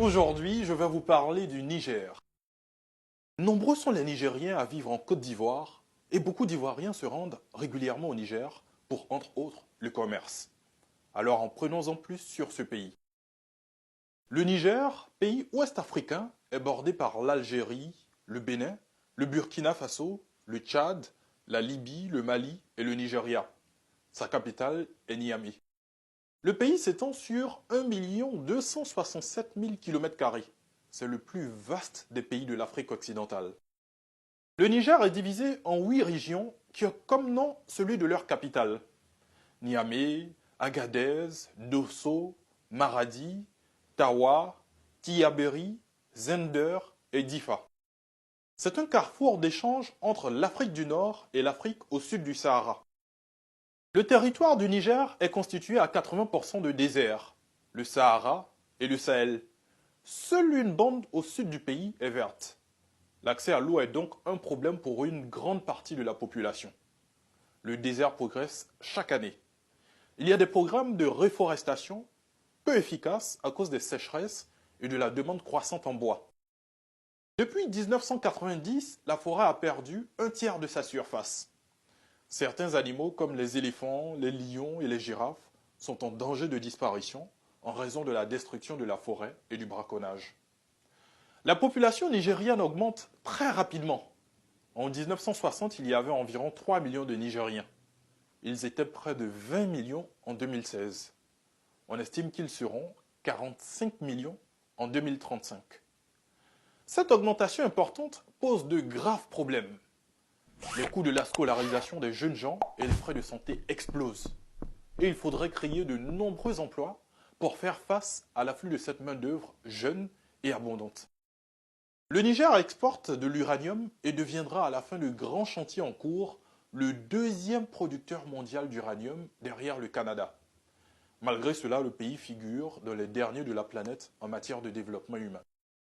Aujourd'hui, je vais vous parler du Niger. Nombreux sont les Nigériens à vivre en Côte d'Ivoire et beaucoup d'Ivoiriens se rendent régulièrement au Niger pour, entre autres, le commerce. Alors en prenons-en plus sur ce pays. Le Niger, pays ouest-africain, est bordé par l'Algérie, le Bénin, le Burkina Faso, le Tchad, la Libye, le Mali et le Nigeria. Sa capitale est Niamey. Le pays s'étend sur 1 267 000 km². C'est le plus vaste des pays de l'Afrique occidentale. Le Niger est divisé en 8 régions qui ont comme nom celui de leur capitale. Niamey, Agadez, Dosso, Maradi, Tawa, Tillabéri, Zender et Difa. C'est un carrefour d'échange entre l'Afrique du Nord et l'Afrique au sud du Sahara. Le territoire du Niger est constitué à 80% de désert, le Sahara et le Sahel. Seule une bande au sud du pays est verte. L'accès à l'eau est donc un problème pour une grande partie de la population. Le désert progresse chaque année. Il y a des programmes de reforestation peu efficaces à cause des sécheresses et de la demande croissante en bois. Depuis 1990, la forêt a perdu un tiers de sa surface. Certains animaux comme les éléphants, les lions et les girafes sont en danger de disparition en raison de la destruction de la forêt et du braconnage. La population nigériane augmente très rapidement. En 1960, il y avait environ 3 millions de Nigériens. Ils étaient près de 20 millions en 2016. On estime qu'ils seront 45 millions en 2035. Cette augmentation importante pose de graves problèmes. Les coûts de la scolarisation des jeunes gens et les frais de santé explosent. Et il faudrait créer de nombreux emplois pour faire face à l'afflux de cette main-d'œuvre jeune et abondante. Le Niger exporte de l'uranium et deviendra à la fin de grands chantiers en cours le deuxième producteur mondial d'uranium derrière le Canada. Malgré cela, le pays figure dans les derniers de la planète en matière de développement humain.